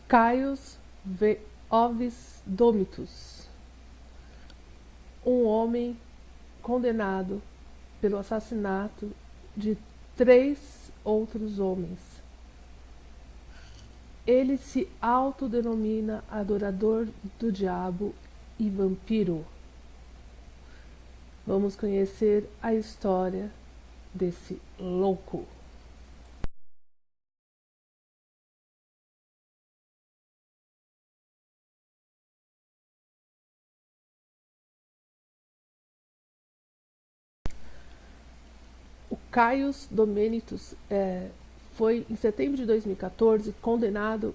Caius Ovis Domitus, um homem condenado pelo assassinato de 3 outros homens. Ele se autodenomina adorador do diabo e vampiro. Vamos conhecer a história desse louco. O Caius Domenitus foi, em setembro de 2014, condenado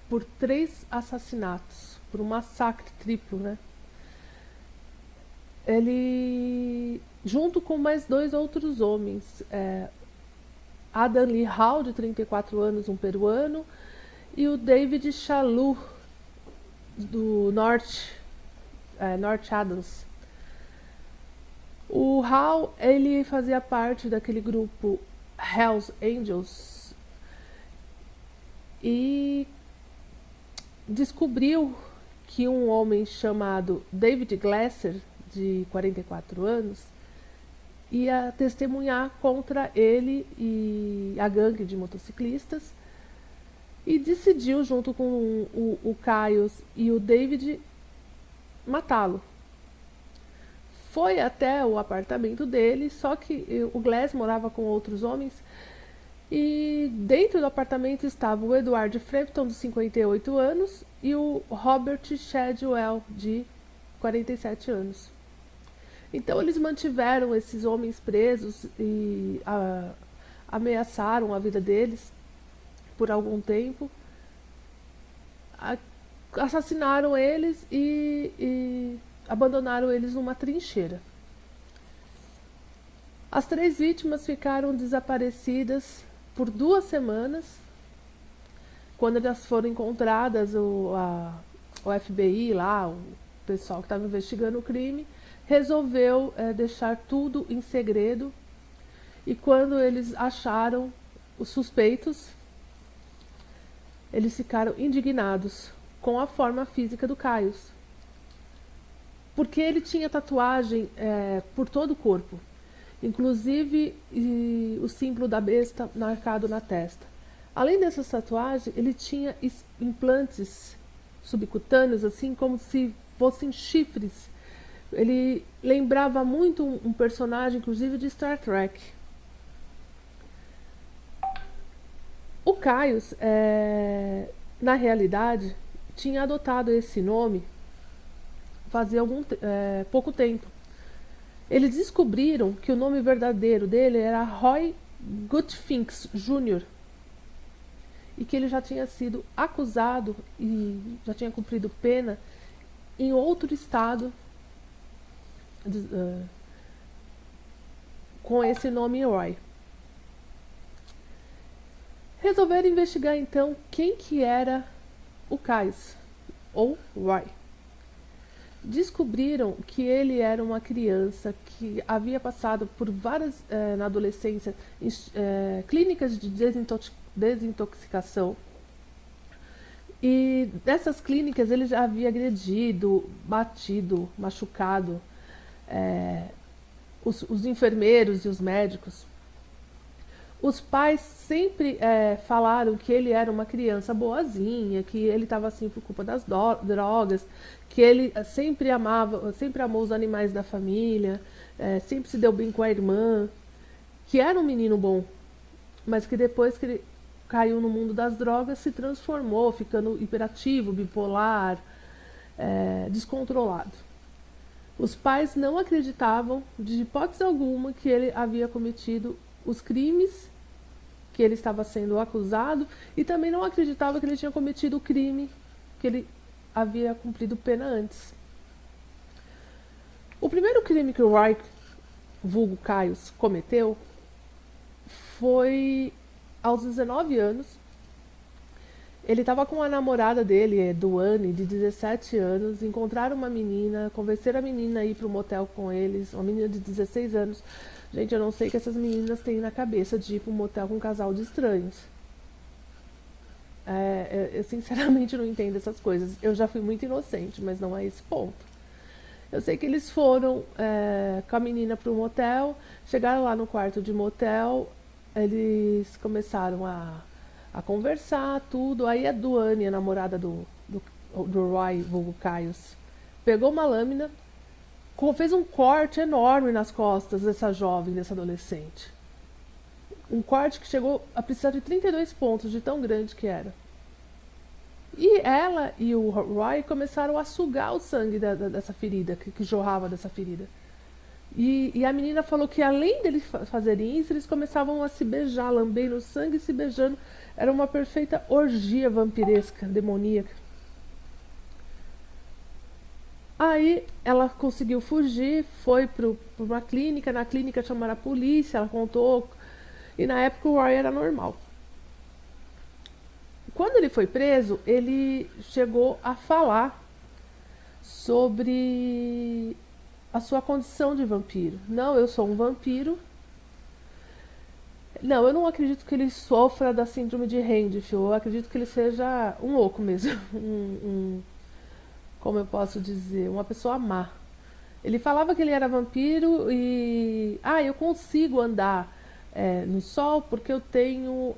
por 3 assassinatos, por um massacre triplo, né? Ele, junto com mais 2 outros homens, Adam Lee Hall, de 34 anos, um peruano, e o David Chalou, do North Adams. O Hall, ele fazia parte daquele grupo Hells Angels e descobriu que um homem chamado David Glasser, de 44 anos, ia testemunhar contra ele e a gangue de motociclistas e decidiu, junto com o Caius e o David, matá-lo. Foi até o apartamento dele, só que o Glass morava com outros homens e dentro do apartamento estava o Edward Frampton, de 58 anos, e o Robert Shadwell, de 47 anos. Então eles mantiveram esses homens presos e ameaçaram a vida deles por algum tempo, assassinaram eles e abandonaram eles numa trincheira. As 3 vítimas ficaram desaparecidas por 2 semanas. Quando elas foram encontradas, o FBI lá, o pessoal que estava investigando o crime, resolveu deixar tudo em segredo. E quando eles acharam os suspeitos, eles ficaram indignados com a forma física do Caius, porque ele tinha tatuagem por todo o corpo, inclusive o símbolo da besta marcado na testa. Além dessa tatuagem, ele tinha implantes subcutâneos, assim como se fossem chifres. Ele lembrava muito um personagem, inclusive, de Star Trek. O Caius, na realidade, tinha adotado esse nome fazia pouco tempo. Eles descobriram que o nome verdadeiro dele era Roy Gutfinks Jr. e que ele já tinha sido acusado e já tinha cumprido pena em outro estado com esse nome Roy. Resolveram investigar então quem que era o Caius, ou Roy. Descobriram que ele era uma criança que havia passado por várias, na adolescência, clínicas de desintoxicação. E dessas clínicas ele já havia agredido, batido, machucado os enfermeiros e os médicos. Os pais sempre falaram que ele era uma criança boazinha, que ele estava assim por culpa das drogas, que ele sempre amou os animais da família, sempre se deu bem com a irmã, que era um menino bom, mas que depois que ele caiu no mundo das drogas se transformou, ficando hiperativo, bipolar, descontrolado. Os pais não acreditavam de hipótese alguma que ele havia cometido os crimes que ele estava sendo acusado e também não acreditava que ele tinha cometido o crime que ele havia cumprido pena antes. O primeiro crime que o Roy, vulgo Caius, cometeu foi aos 19 anos. Ele estava com a namorada dele, Duane, de 17 anos, encontraram uma menina, convenceram a menina a ir para o motel com eles, uma menina de 16 anos. Gente, eu não sei o que essas meninas têm na cabeça de ir para um motel com um casal de estranhos. Eu sinceramente não entendo essas coisas. Eu já fui muito inocente, mas não a esse ponto. Eu sei que eles foram com a menina para um motel, chegaram lá no quarto de motel, eles começaram a conversar, tudo. Aí a Duane, a namorada do Roy, vulgo Caius, pegou uma lâmina, fez um corte enorme nas costas dessa jovem, dessa adolescente. Um corte que chegou a precisar de 32 pontos, de tão grande que era. E ela e o Roy começaram a sugar o sangue dessa ferida, que jorrava dessa ferida. E a menina falou que além deles fazerem isso, eles começavam a se beijar, lambendo o sangue e se beijando. Era uma perfeita orgia vampiresca, demoníaca. Aí ela conseguiu fugir, foi para uma clínica, na clínica chamaram a polícia, ela contou, e na época o Roy era normal. Quando ele foi preso, ele chegou a falar sobre a sua condição de vampiro. Não, eu sou um vampiro. Não, eu não acredito que ele sofra da síndrome de Handfield. Eu acredito que ele seja um louco mesmo. Como eu posso dizer, uma pessoa má. Ele falava que ele era vampiro e... eu consigo andar no sol porque eu tenho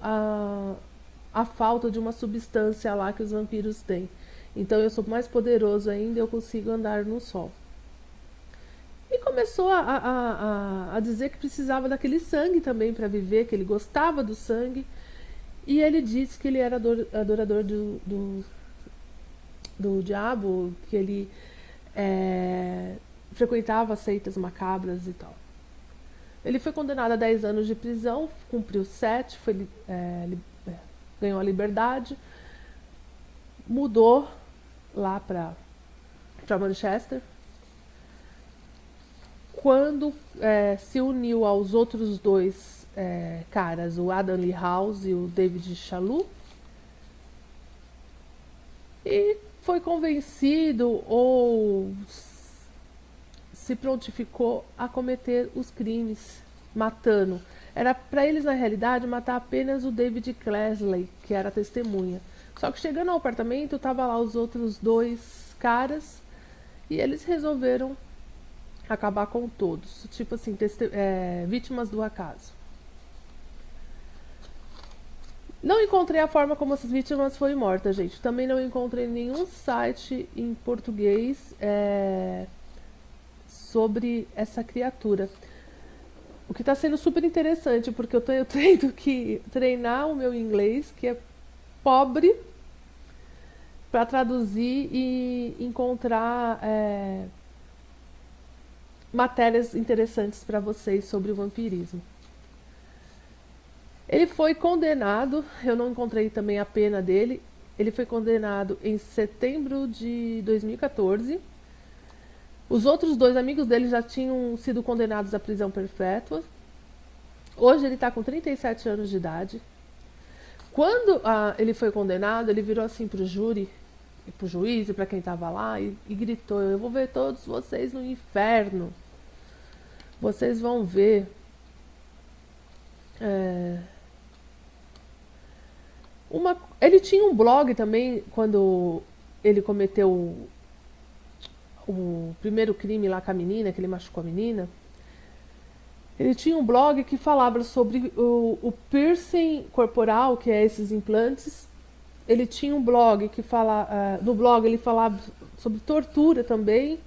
a falta de uma substância lá que os vampiros têm. Então eu sou mais poderoso ainda e eu consigo andar no sol. E começou a dizer que precisava daquele sangue também para viver, que ele gostava do sangue. E ele disse que ele era adorador do diabo, que ele frequentava seitas macabras e tal. Ele foi condenado a 10 anos de prisão, cumpriu 7, ganhou a liberdade, mudou lá para Manchester. Quando se uniu aos outros dois caras, o Adam Lee House e o David Chalou, e foi convencido ou se prontificou a cometer os crimes, matando. Era para eles, na realidade, matar apenas o David Clesley, que era a testemunha. Só que chegando ao apartamento, tava lá os outros dois caras e eles resolveram acabar com todos. Tipo assim, vítimas do acaso. Não encontrei a forma como essas vítimas foram mortas, gente. Também não encontrei nenhum site em português sobre essa criatura. O que está sendo super interessante, porque eu tendo que treinar o meu inglês, que é pobre, para traduzir e encontrar matérias interessantes para vocês sobre o vampirismo. Ele foi condenado, eu não encontrei também a pena dele, ele foi condenado em setembro de 2014. Os outros dois amigos dele já tinham sido condenados à prisão perpétua. Hoje ele está com 37 anos de idade. Quando ele foi condenado, ele virou assim pro júri, pro juiz e para quem estava lá e gritou: eu vou ver todos vocês no inferno. Vocês vão ver. Ele tinha um blog também quando ele cometeu o primeiro crime lá com a menina, que ele machucou a menina. Ele tinha um blog que falava sobre o piercing corporal, que é esses implantes. Ele tinha um blog que no blog ele falava sobre tortura também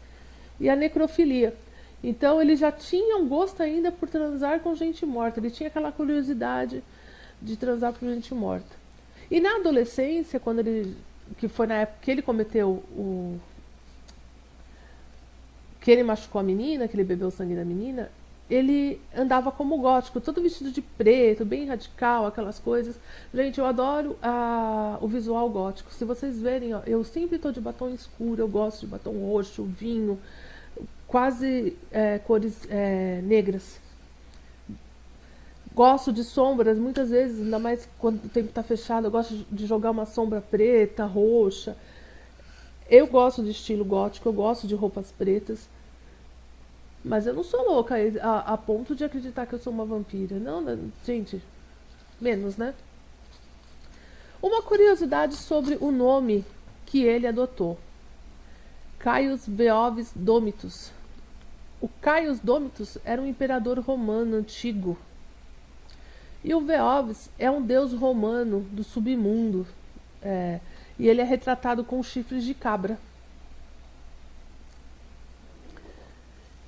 e a necrofilia. Então ele já tinha um gosto ainda por transar com gente morta. Ele tinha aquela curiosidade de transar com gente morta. E na adolescência, que foi na época que ele cometeu que ele machucou a menina, que ele bebeu o sangue da menina, ele andava como gótico, todo vestido de preto, bem radical, aquelas coisas. Gente, eu adoro o visual gótico. Se vocês verem, ó, eu sempre estou de batom escuro, eu gosto de batom roxo, vinho, quase cores negras. Gosto de sombras, muitas vezes, ainda mais quando o tempo está fechado, eu gosto de jogar uma sombra preta, roxa. Eu gosto de estilo gótico, eu gosto de roupas pretas. Mas eu não sou louca a ponto de acreditar que eu sou uma vampira. Não, gente, menos, né? Uma curiosidade sobre o nome que ele adotou. Caius Beovis Domitus. O Caius Domitus era um imperador romano antigo. E o Beovis é um deus romano do submundo. E ele é retratado com chifres de cabra.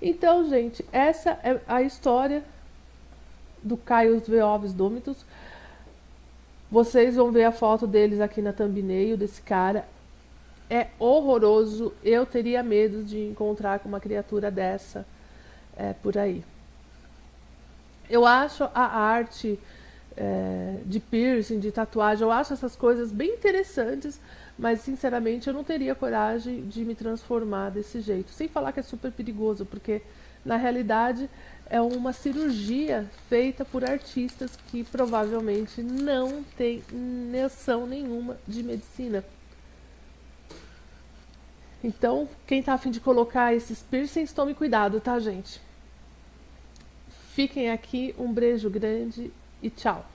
Então, gente, essa é a história do Caius Beovis Domitus. Vocês vão ver a foto deles aqui na thumbnail desse cara. É horroroso. Eu teria medo de encontrar com uma criatura dessa por aí. Eu acho a arte de piercing, de tatuagem, eu acho essas coisas bem interessantes, mas sinceramente eu não teria coragem de me transformar desse jeito. Sem falar que é super perigoso, porque na realidade é uma cirurgia feita por artistas que provavelmente não têm noção nenhuma de medicina. Então, quem tá a fim de colocar esses piercings, tome cuidado, tá, gente? Fiquem aqui, um beijo grande e tchau!